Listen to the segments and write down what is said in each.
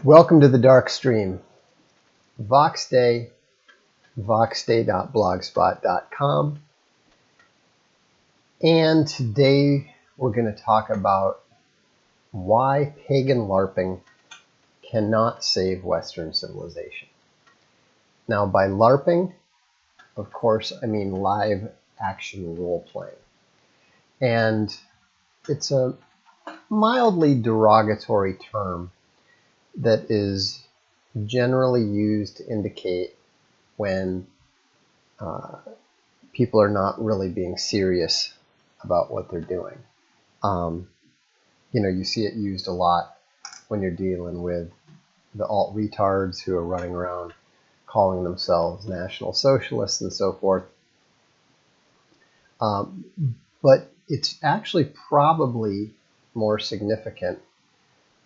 Welcome to the Dark Stream. Vox Day, voxday.blogspot.com. And today we're going to talk about why pagan LARPing cannot save Western civilization. Now, by LARPing, of course, I mean live action role playing. And it's a mildly derogatory term that is generally used to indicate when people are not really being serious about what they're doing. You see it used a lot when you're dealing with the alt-retards who are running around calling themselves National Socialists and so forth. But it's actually probably more significant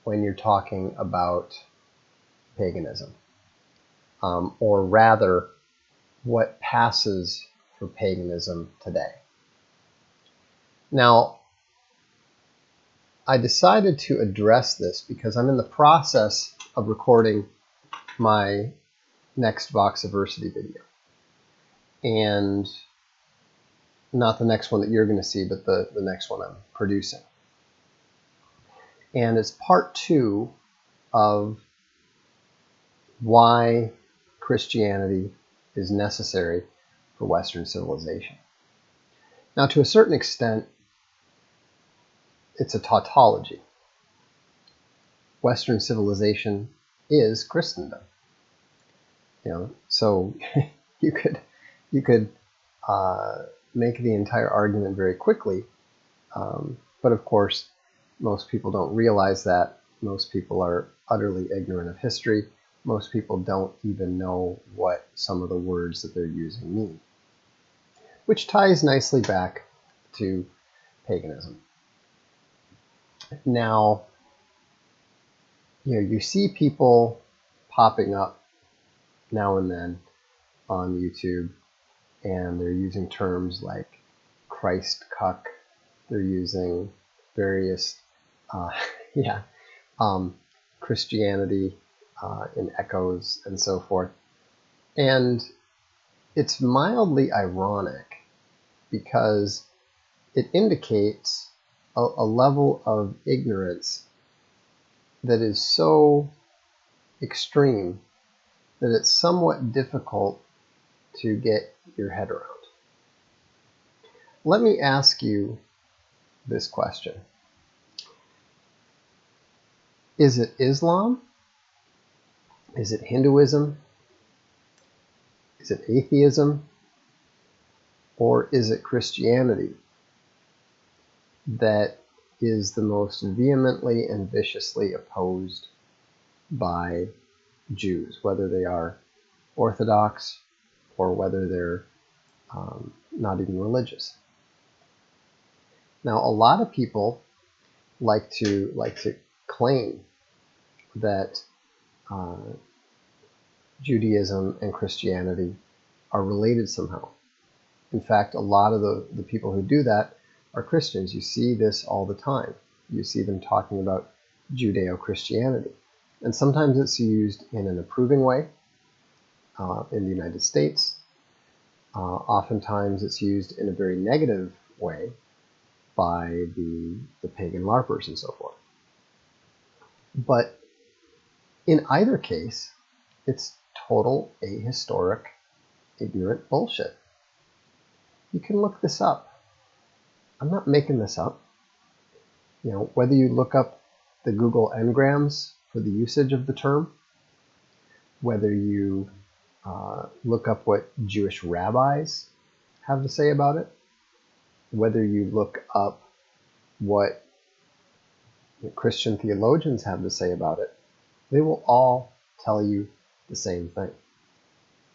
when you're talking about paganism, or rather what passes for paganism today. Now, I decided to address this because I'm in the process of recording my next Voxiversity video. And not the next one that you're going to see, but the next one I'm producing. And it's part 2 of why Christianity is necessary for Western civilization. Now, to a certain extent, it's a tautology. Western civilization is Christendom. So you could make the entire argument very quickly, but of course, most people don't realize that. Most people are utterly ignorant of history. Most people don't even know what some of the words that they're using mean, which ties nicely back to paganism. Now, you see people popping up now and then on YouTube, and they're using terms like Christ cuck. They're using various, Christianity in echoes and so forth. And it's mildly ironic because it indicates a level of ignorance that is so extreme that it's somewhat difficult to get your head around. Let me ask you this question. Is it Islam? Is it Hinduism? Is it atheism? Or is it Christianity that is the most vehemently and viciously opposed by Jews, whether they are Orthodox or whether they're not even religious? Now, a lot of people like to claim that Judaism and Christianity are related somehow. In fact, a lot of the people who do that are Christians. You see this all the time. You see them talking about Judeo-Christianity. And sometimes it's used in an approving way in the United States. Oftentimes it's used in a very negative way by the pagan LARPers and so forth. But in either case, it's total ahistoric, ignorant bullshit. You can look this up. I'm not making this up. Whether you look up the Google Ngrams for the usage of the term, whether you look up what Jewish rabbis have to say about it, whether you look up what Christian theologians have to say about it, they will all tell you the same thing.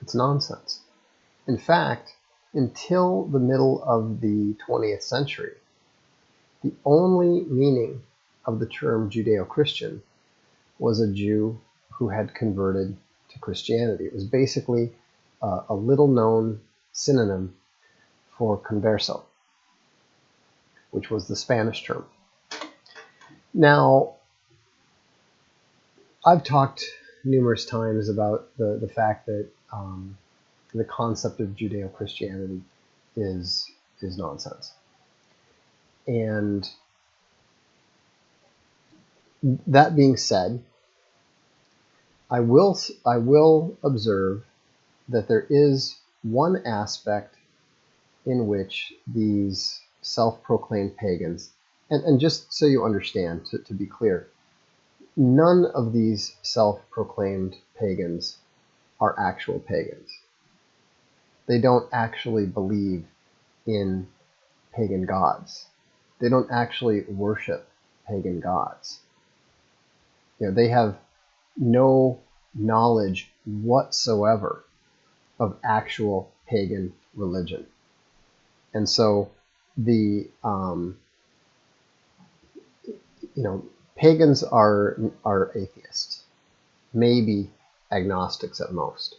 It's nonsense. In fact, until the middle of the 20th century, the only meaning of the term Judeo-Christian was a Jew who had converted to Christianity. It was basically a little-known synonym for converso, which was the Spanish term. Now, I've talked numerous times about the fact that the concept of Judeo-Christianity is nonsense. And that being said, I will observe that there is one aspect in which these self-proclaimed pagans, and just so you understand, to be clear, none of these self-proclaimed pagans are actual pagans. They don't actually believe in pagan gods. They don't actually worship pagan gods. They have no knowledge whatsoever of actual pagan religion. And so the pagans are atheists, maybe agnostics at most.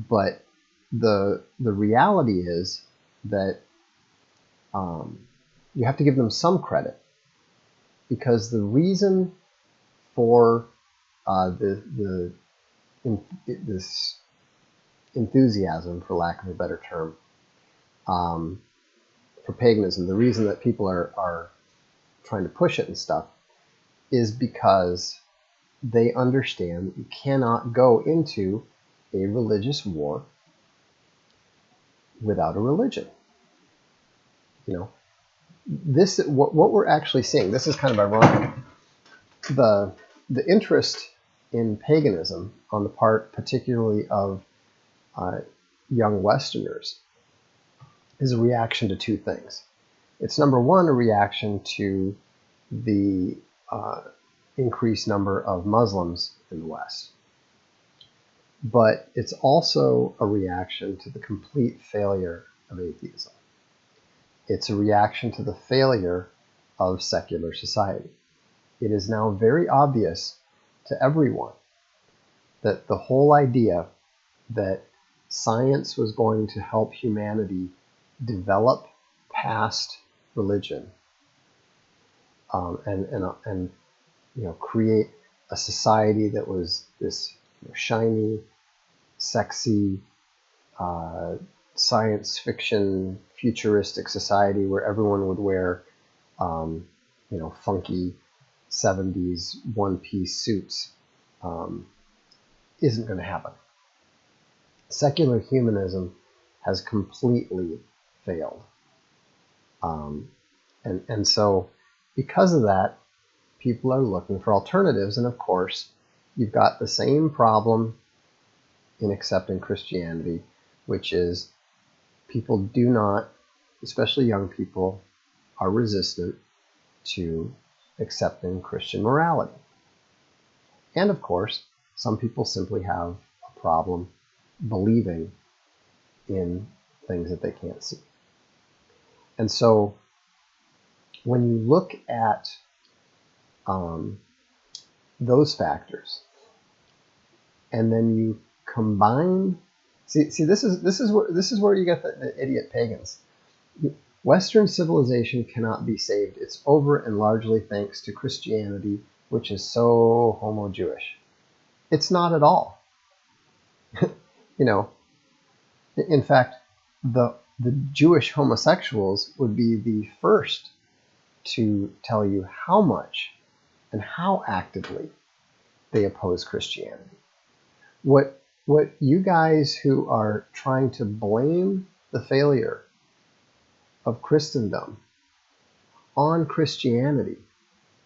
But the reality is that you have to give them some credit, because the reason for this enthusiasm, for lack of a better term, for paganism, the reason that people are trying to push it and stuff, is because they understand that you cannot go into a religious war without a religion. This what we're actually seeing. This is kind of ironic. The interest in paganism on the part, particularly of young Westerners, is a reaction to two things. It's, number one, a reaction to the increased number of Muslims in the West. But it's also a reaction to the complete failure of atheism. It's a reaction to the failure of secular society. It is now very obvious to everyone that the whole idea that science was going to help humanity develop past religion and create a society that was this shiny, sexy, science fiction, futuristic society where everyone would wear, funky 70s one-piece suits, isn't going to happen. Secular humanism has completely failed. And so because of that, people are looking for alternatives. And of course, you've got the same problem in accepting Christianity, which is people do not, especially young people, are resistant to accepting Christian morality. And of course, some people simply have a problem believing in things that they can't see. And so when you look at those factors, and then you combine, see, this is where you get the idiot pagans. Western civilization cannot be saved. It's over and largely thanks to Christianity, which is so homo-Jewish. It's not at all. In fact, the Jewish homosexuals would be the first to tell you how much and how actively they oppose Christianity. What you guys who are trying to blame the failure of Christendom on Christianity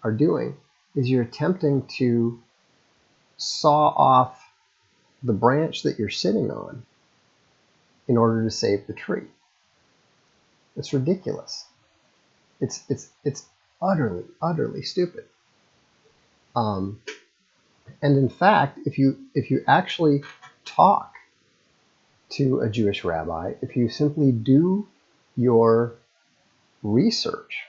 are doing is you're attempting to saw off the branch that you're sitting on in order to save the tree. It's ridiculous. It's utterly stupid. And in fact, if you actually talk to a Jewish rabbi, if you simply do your research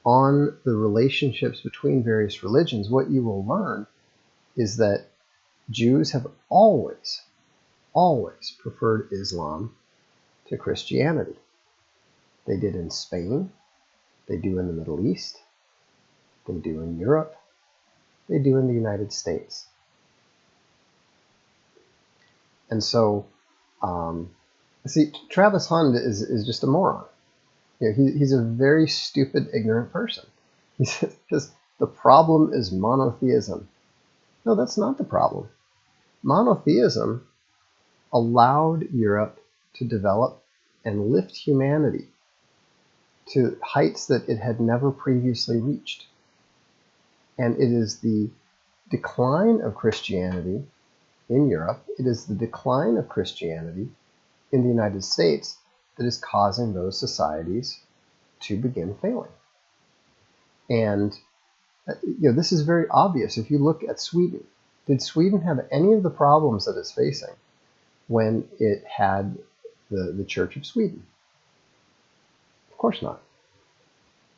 on the relationships between various religions, what you will learn is that Jews have always preferred Islam to Christianity. They did in Spain, they do in the Middle East, they do in Europe, they do in the United States. And so, see, Travis Hund is just a moron. He's a very stupid, ignorant person. He says, because the problem is monotheism. No, that's not the problem. Monotheism allowed Europe to develop and lift humanity to heights that it had never previously reached. And it is the decline of Christianity in Europe, it is the decline of Christianity in the United States that is causing those societies to begin failing. And this is very obvious. If you look at Sweden, did Sweden have any of the problems that it's facing when it had the Church of Sweden? Of course not.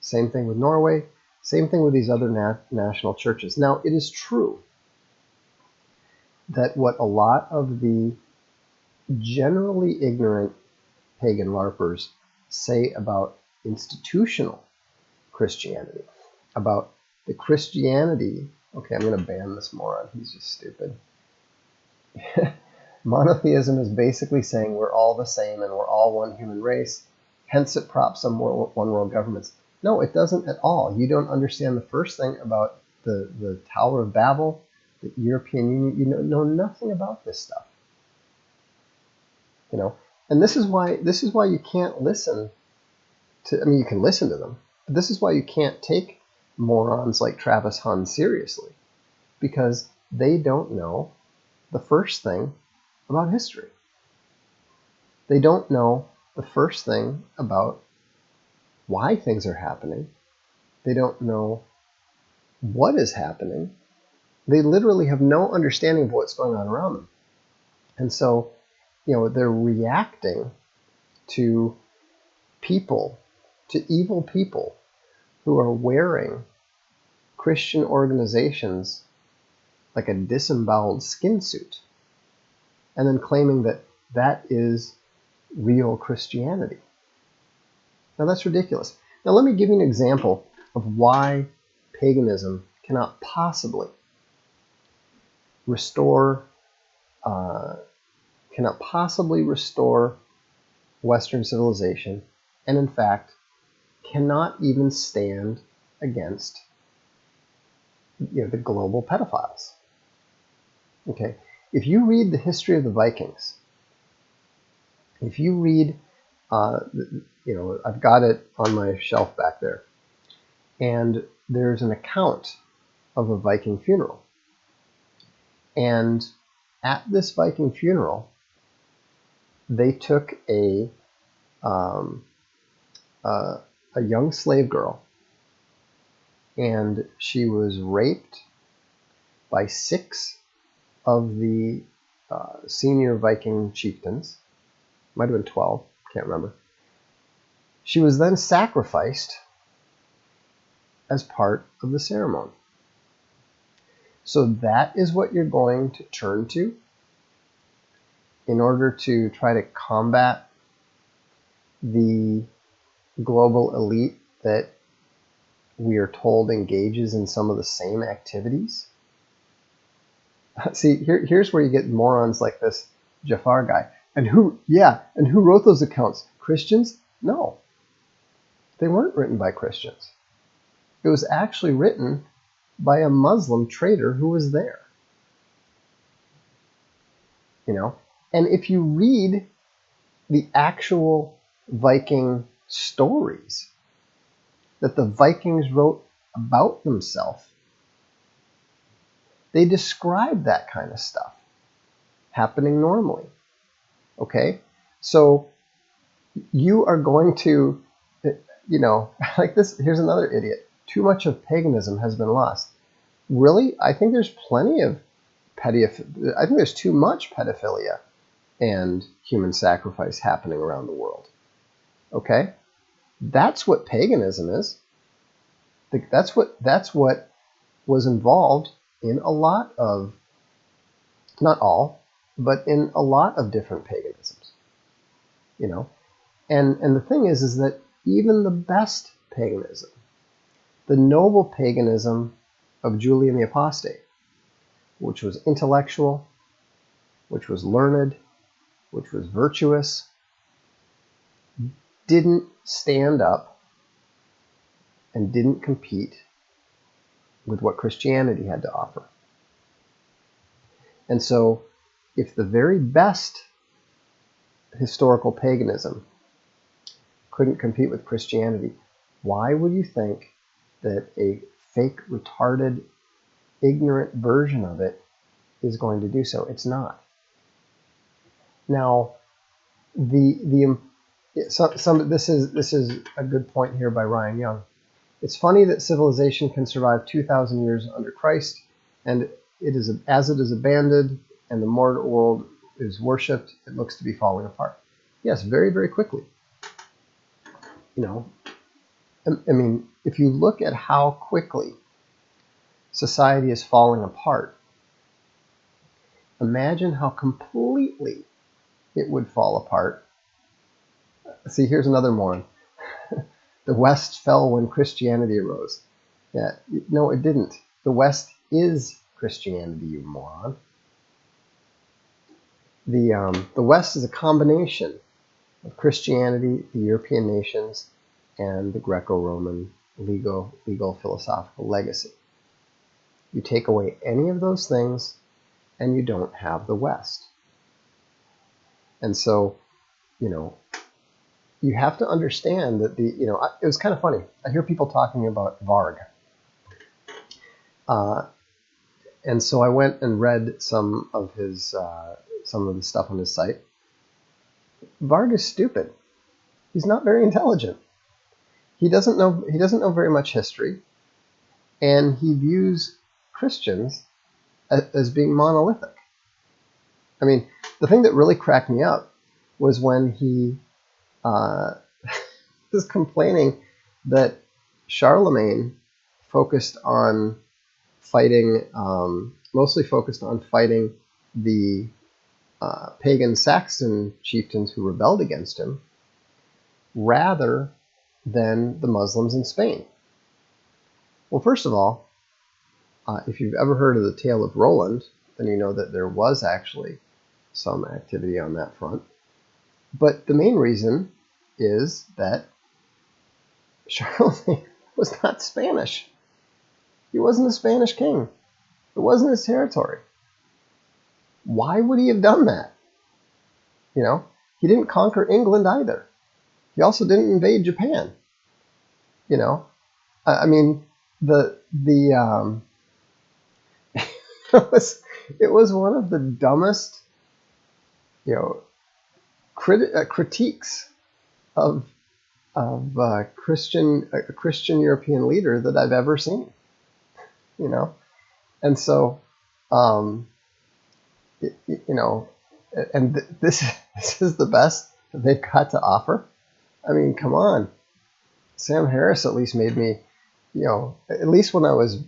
Same thing with Norway. Same thing with these other national churches. Now, it is true that what a lot of the generally ignorant pagan LARPers say about institutional Christianity, about the Christianity, okay, I'm going to ban this moron, he's just stupid. Monotheism is basically saying we're all the same and we're all one human race, hence it props some one world governments. No, it doesn't at all. You don't understand the first thing about the Tower of Babel, the European Union. You know nothing about this stuff. And this is why you can't listen to, I mean, you can listen to them, but this is why you can't take morons like Travis Hund seriously, because they don't know the first thing about history. They don't know the first thing about why things are happening. They don't know what is happening. They literally have no understanding of what's going on around them. And so, they're reacting to people, to evil people who are wearing Christian organizations like a disemboweled skin suit, and then claiming that that is real Christianity. Now that's ridiculous. Now let me give you an example of why paganism cannot possibly restore Western civilization, and in fact cannot even stand against the global pedophiles. Okay, if you read the history of the Vikings, if you read, I've got it on my shelf back there, and there's an account of a Viking funeral. And at this Viking funeral, they took a young slave girl, and she was raped by 6 of the senior Viking chieftains. Might have been 12, can't remember. She was then sacrificed as part of the ceremony. So that is what you're going to turn to in order to try to combat the global elite that we are told engages in some of the same activities. See, here's where you get morons like this Jafar guy. And who wrote those accounts? Christians? No. They weren't written by Christians. It was actually written by a Muslim trader who was there. And if you read the actual Viking stories that the Vikings wrote about themselves, they describe that kind of stuff happening normally. Okay? So you are going to, like this, here's another idiot. Too much of paganism has been lost. Really? I think there's plenty of I think there's too much pedophilia and human sacrifice happening around the world. Okay? That's what paganism is. That's what was involved in a lot of, not all, but in a lot of different paganisms. And the thing is that even the best paganism, the noble paganism of Julian the Apostate, which was intellectual, which was learned, which was virtuous, didn't stand up and didn't compete with what Christianity had to offer. And so, if the very best historical paganism couldn't compete with Christianity, why would you think that a fake, retarded, ignorant version of it is going to do so? It's not. Now, this is a good point here by Ryan Young. It's funny that civilization can survive 2,000 years under Christ, and as it is abandoned and the mortal world is worshipped, it looks to be falling apart. Yes, very, very quickly. I mean, if you look at how quickly society is falling apart, imagine how completely it would fall apart. See, here's another moron. The West fell when Christianity arose. Yeah, no, it didn't. The West is Christianity, you moron. The West is a combination of Christianity, the European nations, and the Greco-Roman legal philosophical legacy. You take away any of those things, and you don't have the West. And so, you have to understand that it was kind of funny. I hear people talking about Varg. And so I went and read some of the stuff on his site. Varg is stupid. He's not very intelligent. He doesn't know very much history, and he views Christians as being monolithic. I mean, the thing that really cracked me up was when he was complaining that Charlemagne mostly focused on fighting the pagan Saxon chieftains who rebelled against him, rather than the Muslims in Spain. Well, first of all, if you've ever heard of the tale of Roland, then you know that there was actually some activity on that front. But the main reason is that Charlemagne was not Spanish. He wasn't a Spanish king. It wasn't his territory. Why would he have done that? He didn't conquer England either. He also didn't invade Japan. I mean, it was one of the dumbest, critiques of a Christian European leader that I've ever seen. And so, this is the best that they've got to offer. I mean, come on. Sam Harris at least made me, at least when I was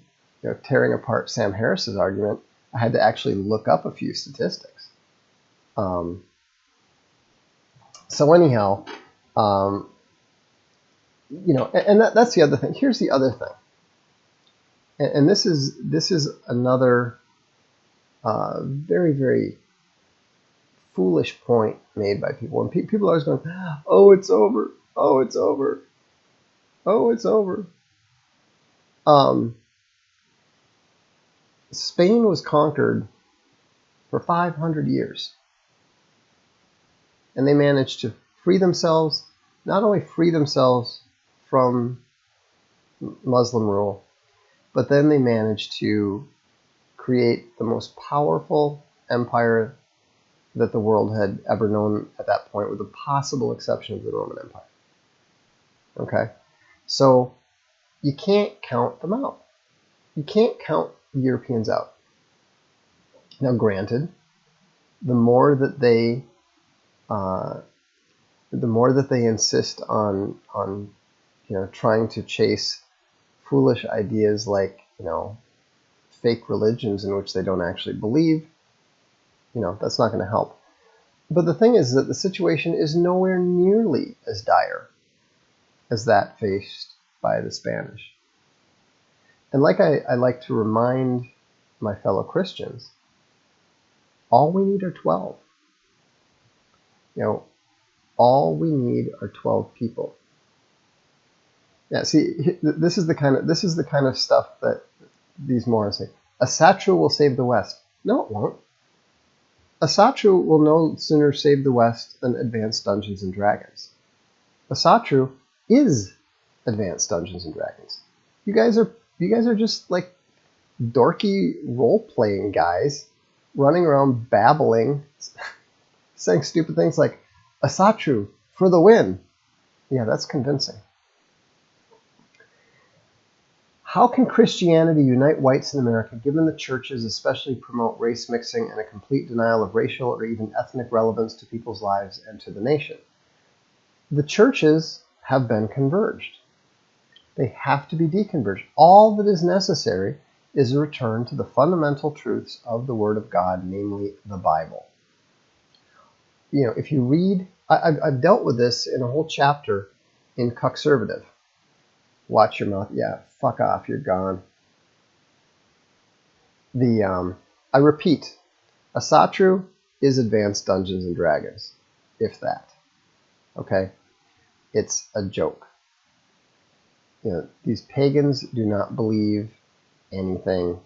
tearing apart Sam Harris's argument, I had to actually look up a few statistics. So anyhow, and that's the other thing. Here's the other thing. And this is another very, very foolish point made by people. And people are always going, "Oh, it's over. Oh, it's over. Oh, it's over." Spain was conquered for 500 years. And they managed to not only free themselves from Muslim rule, but then they managed to create the most powerful empire that the world had ever known at that point, with the possible exception of the Roman Empire. Okay? So you can't count them out. You can't count the Europeans out. Now, granted, the more that they insist on trying to chase foolish ideas like fake religions in which they don't actually believe, that's not going to help. But the thing is that the situation is nowhere nearly as dire as that faced by the Spanish. And like I like to remind my fellow Christians, all we need are 12. All we need are 12 people. Yeah, see, this is the kind of stuff that these morons say. Asatru will save the West. No, it won't. Asatru will no sooner save the West than Advanced Dungeons and Dragons. Asatru is Advanced Dungeons and Dragons. You guys are just like dorky role-playing guys running around babbling, saying stupid things like Asatru for the win. Yeah, that's convincing. How can Christianity unite whites in America, given the churches especially promote race mixing and a complete denial of racial or even ethnic relevance to people's lives and to the nation? The churches have been converged. They have to be deconverged. All that is necessary is a return to the fundamental truths of the Word of God, namely the Bible. If you read, I've dealt with this in a whole chapter in Cuckservative. Watch your mouth. Yeah, fuck off. You're gone. I repeat, Asatru is Advanced Dungeons and Dragons, if that. Okay? It's a joke. These pagans do not believe anything.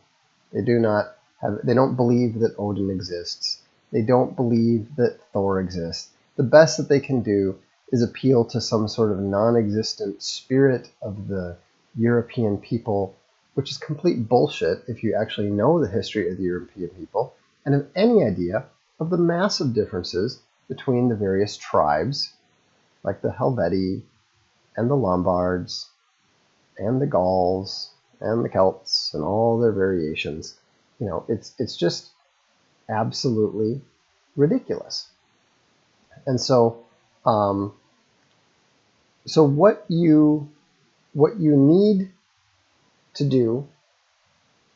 They don't believe that Odin exists. They don't believe that Thor exists. The best that they can do is appeal to some sort of non-existent spirit of the European people, which is complete bullshit if you actually know the history of the European people and have any idea of the massive differences between the various tribes, like the Helvetii and the Lombards and the Gauls and the Celts and all their variations. It's just absolutely ridiculous. And so what you need to do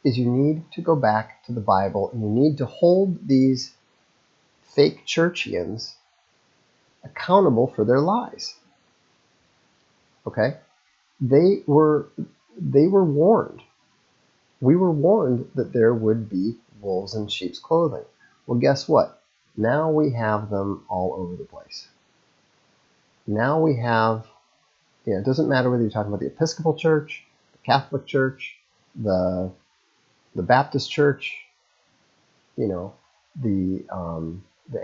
is you need to go back to the Bible, and you need to hold these fake churchians accountable for their lies. Okay? They were warned. We were warned that there would be wolves in sheep's clothing. Well, guess what? Now we have them all over the place. Now we have, it doesn't matter whether you're talking about the Episcopal Church, the Catholic Church, the Baptist Church, the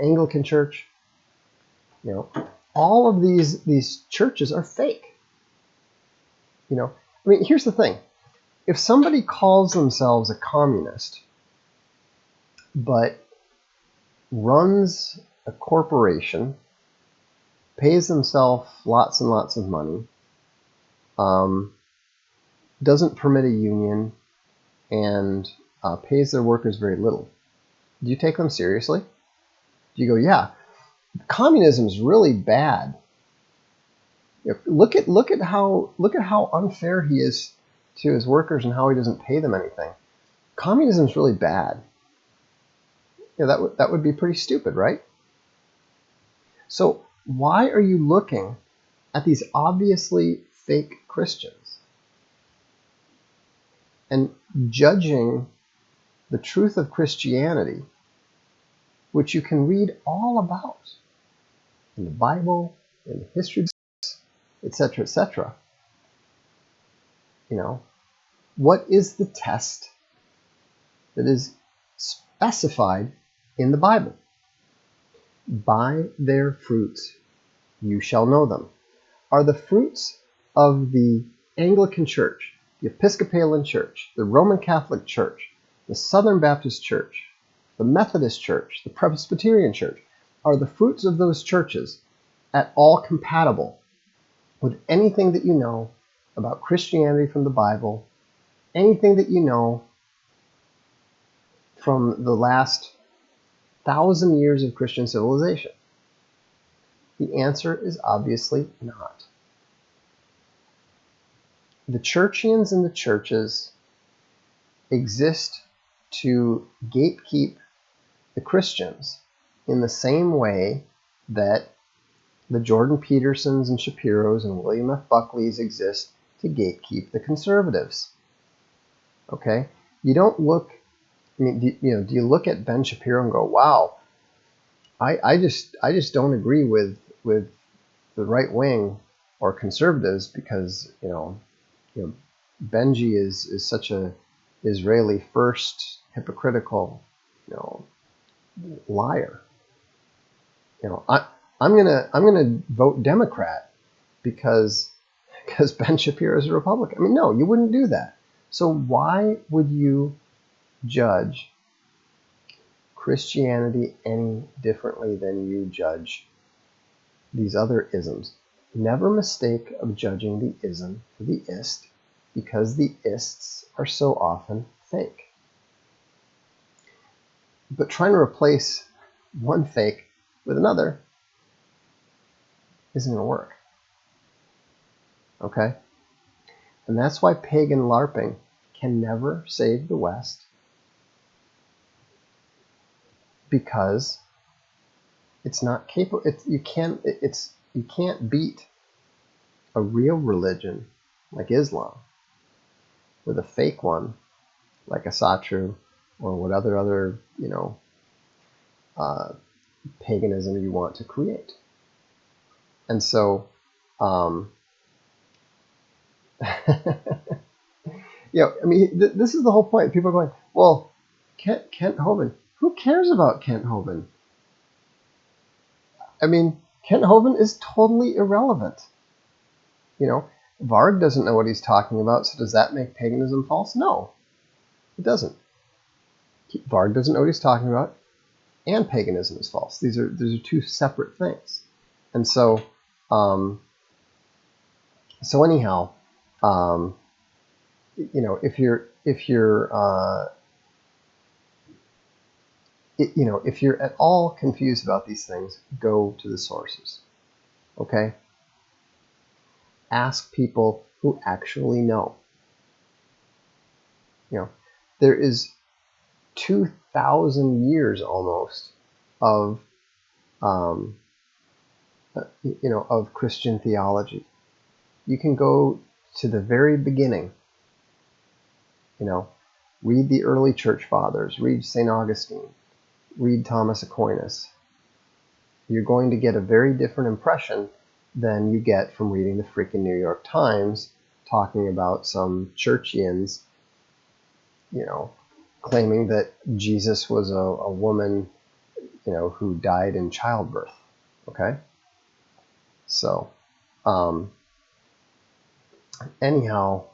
Anglican Church. All of these churches are fake. Here's the thing. If somebody calls themselves a communist, but runs a corporation, pays themselves lots and lots of money, doesn't permit a union, and pays their workers very little, do you take them seriously? Do you go, yeah, communism is really bad? Look at how unfair he is to his workers and how he doesn't pay them anything. Communism is really bad. That would be pretty stupid, right? So why are you looking at these obviously fake Christians and judging the truth of Christianity, which you can read all about in the Bible, in the history books, etc., etc.? What is the test that is specified in the Bible? By their fruits you shall know them. Are the fruits of the Anglican Church, the Episcopalian Church, the Roman Catholic Church, the Southern Baptist Church, the Methodist Church, the Presbyterian Church, are the fruits of those churches at all compatible with anything that you know about Christianity from the Bible, anything that you know from the last 1,000 years of Christian civilization? The answer is obviously not. The churchians and the churches exist to gatekeep the Christians in the same way that the Jordan Petersons and Shapiros and William F. Buckleys exist to gatekeep the conservatives. Okay, you don't look. I mean, do you look at Ben Shapiro and go, "Wow, I just don't agree with the right wing or conservatives because you know Benji is such a Israeli first hypocritical you know liar. I'm gonna vote Democrat because Ben Shapiro is a Republican. I mean, no, you wouldn't do that. So why would you judge Christianity any differently than you judge these other isms? Never mistake of judging the ism for the ist, because the ists are so often fake. But trying to replace one fake with another isn't going to work. Okay? And that's why pagan LARPing can never save the West, because it's not capable. You can't beat a real religion like Islam with a fake one like Asatru or what other uh, paganism you want to create. And so, I mean, this is the whole point. People are going, well, Kent Hovind. Who cares about Kent Hovind? I mean, Kent Hovind is totally irrelevant. Varg doesn't know what he's talking about, so does that make paganism false? No, it doesn't. Varg doesn't know what he's talking about, and paganism is false. These are two separate things. And so, anyhow, if you're at all confused about these things, go to the sources. Okay? Ask people who actually know. There is 2,000 years almost of of Christian theology. You can go to the very beginning. Read the early church fathers, read St. Augustine, read Thomas Aquinas. You're going to get a very different impression than you get from reading the freaking New York Times talking about some churchians, claiming that Jesus was a woman, who died in childbirth. Okay? So, anyhow,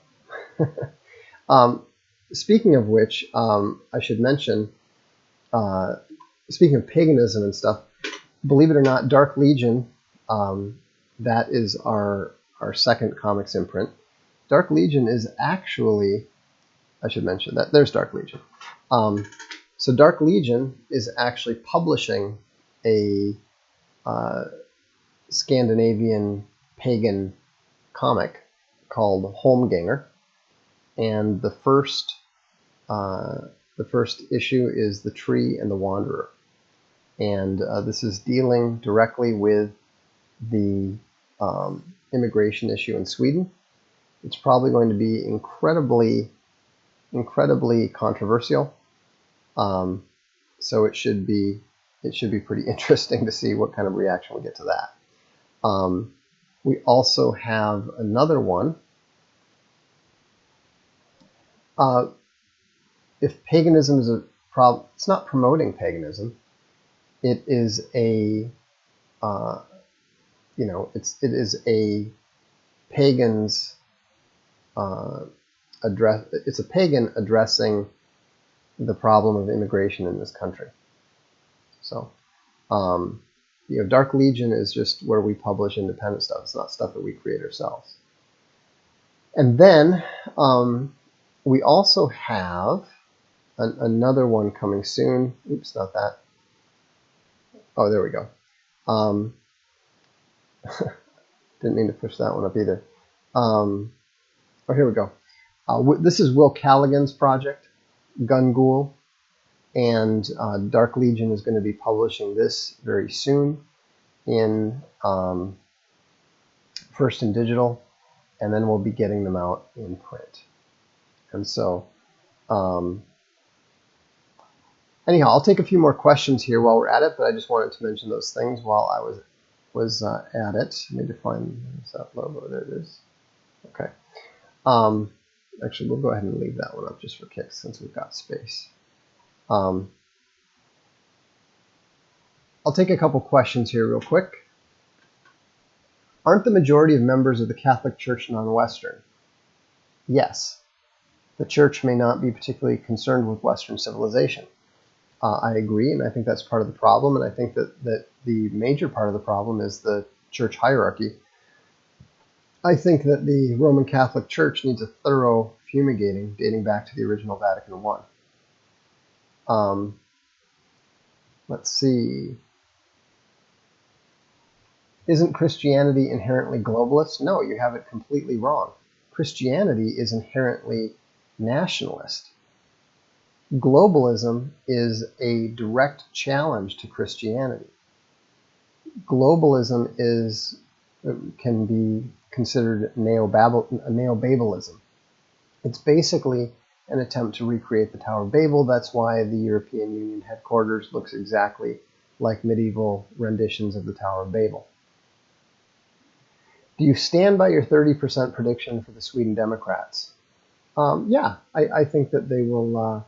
speaking of which, I should mention, speaking of paganism and stuff, believe it or not, Dark Legion, that is our second comics imprint. Dark Legion is actually, I should mention that, there's Dark Legion. So Dark Legion is actually publishing a Scandinavian pagan comic called Holmganger, and the first issue is The Tree and the Wanderer, and this is dealing directly with the immigration issue in Sweden. It's probably going to be incredibly controversial, so it should be pretty interesting to see what kind of reaction we get to that. We also have another one. If paganism is a problem, it's not promoting paganism. It is a it is a pagan's address. It's a pagan addressing the problem of immigration in this country. So, Dark Legion is just where we publish independent stuff. It's not stuff that we create ourselves. And then we also have another one coming soon. Oops, not that. Oh, there we go. Didn't mean to push that one up either. Oh, here we go. This is Will Callaghan's project, Gun-Ghoul, and Dark Legion is going to be publishing this very soon in first in digital, and then we'll be getting them out in print. And so Um, anyhow, I'll take a few more questions here while we're at it, but I just wanted to mention those things while I was at it. I need to find that logo. There it is. Okay. Actually, we'll go ahead and leave that one up just for kicks since we've got space. I'll take a couple questions here real quick. Aren't the majority of members of the Catholic Church non-Western? Yes. The Church may not be particularly concerned with Western civilization. I agree, and I think that's part of the problem, and I think that the major part of the problem is the church hierarchy. I think that the Roman Catholic Church needs a thorough fumigating dating back to the original Vatican I. Let's see. Isn't Christianity inherently globalist? No, you have it completely wrong. Christianity is inherently nationalist. Globalism is a direct challenge to Christianity. Globalism can be considered neo-Babalism. It's basically an attempt to recreate the Tower of Babel. That's why the European Union headquarters looks exactly like medieval renditions of the Tower of Babel. Do you stand by your 30% prediction for the Sweden Democrats? Yeah, I think that they will.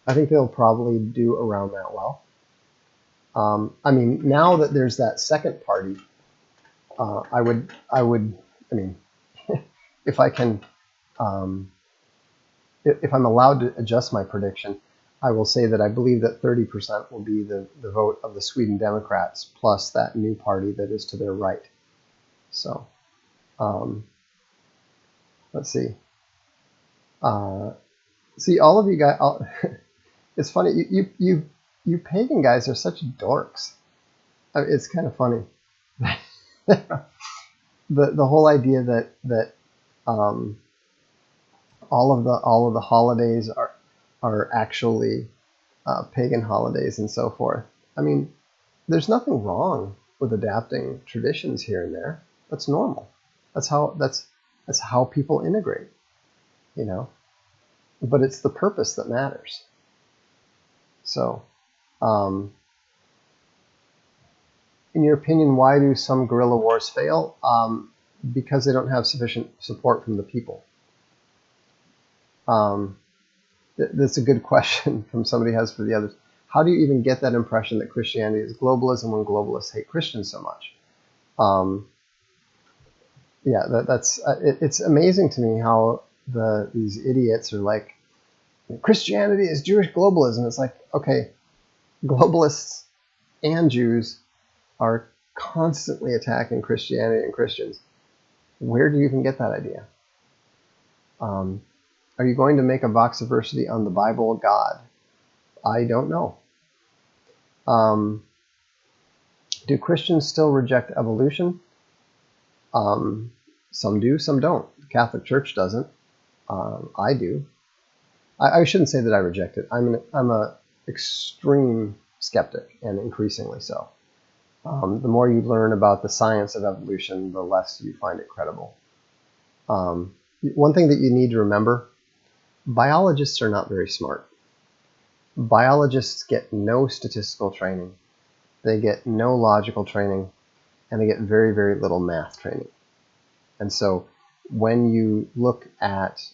I think they'll probably do around that well. I mean, now that there's that second party, I would. I mean, if I can, if I'm allowed to adjust my prediction, I will say that I believe that 30% will be the vote of the Sweden Democrats plus that new party that is to their right. So, let's see. See, all of you guys, it's funny, you pagan guys are such dorks. I mean, it's kind of funny. the whole idea that all of the holidays are actually pagan holidays and so forth. I mean, there's nothing wrong with adapting traditions here and there. That's normal. That's how people integrate, you know. But it's the purpose that matters. So, in your opinion, why do some guerrilla wars fail? Because they don't have sufficient support from the people. That's a good question from somebody has for the others. How do you even get that impression that Christianity is globalism when globalists hate Christians so much? Yeah, it's amazing to me how these idiots are like, Christianity is Jewish globalism. It's like, okay, globalists and Jews are constantly attacking Christianity and Christians. Where do you even get that idea? Are you going to make a Voxiversity on the Bible God? I don't know. Do Christians still reject evolution? Some do, some don't. The Catholic Church doesn't. I do. I shouldn't say that I reject it. I'm a extreme skeptic, and increasingly so. The more you learn about the science of evolution, the less you find it credible. One thing that you need to remember, biologists are not very smart. Biologists get no statistical training. They get no logical training, and they get very, very little math training. And so when you look at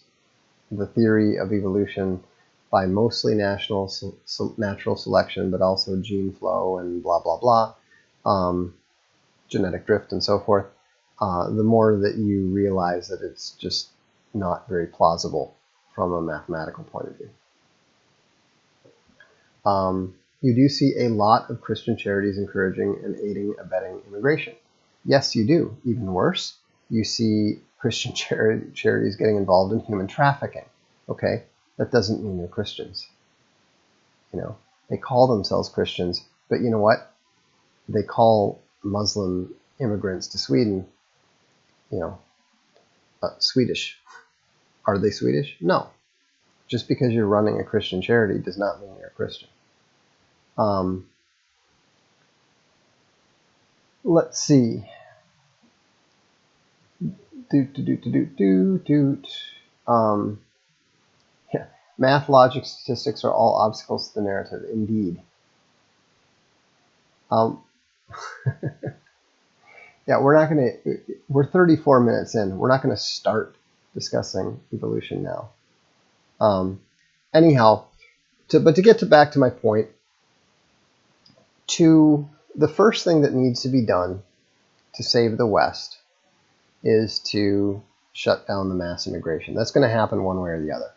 the theory of evolution by mostly natural selection, but also gene flow and blah, blah, blah, genetic drift and so forth, the more that you realize that it's just not very plausible from a mathematical point of view. You do see a lot of Christian charities encouraging and aiding, abetting immigration. Yes, you do. Even worse, you see Christian charities getting involved in human trafficking. Okay, that doesn't mean they're Christians. You know, they call themselves Christians, but you know what? They call Muslim immigrants to Sweden, you know, Swedish. Are they Swedish? No. Just because you're running a Christian charity does not mean you're a Christian. Let's see. Yeah. Math, logic, statistics are all obstacles to the narrative. Indeed. Yeah, we're 34 minutes in. We're not going to start discussing evolution now. Anyhow, but to get back to my point, the first thing that needs to be done to save the West is to shut down the mass immigration. That's going to happen one way or the other.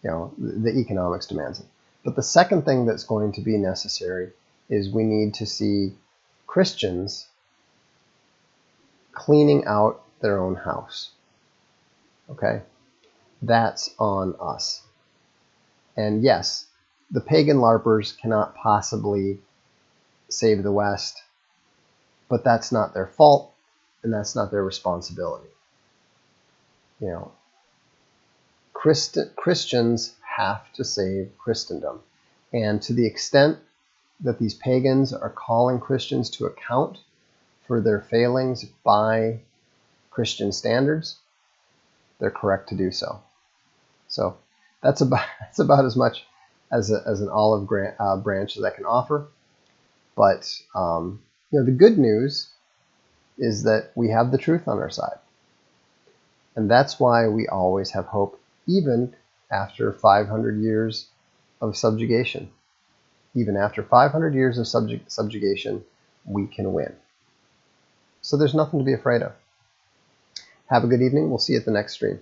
The economics demands it. But the second thing that's going to be necessary is we need to see Christians cleaning out their own house. Okay? That's on us. And yes, the pagan LARPers cannot possibly save the West, but that's not their fault, and that's not their responsibility. Christians have to save Christendom. And to the extent that these pagans are calling Christians to account for their failings by Christian standards, they're correct to do so. So that's about as much as an olive branch as I can offer. But the good news is that we have the truth on our side. And that's why we always have hope, even after 500 years of subjugation. Even after 500 years of subjugation, we can win. So there's nothing to be afraid of. Have a good evening. We'll see you at the next stream.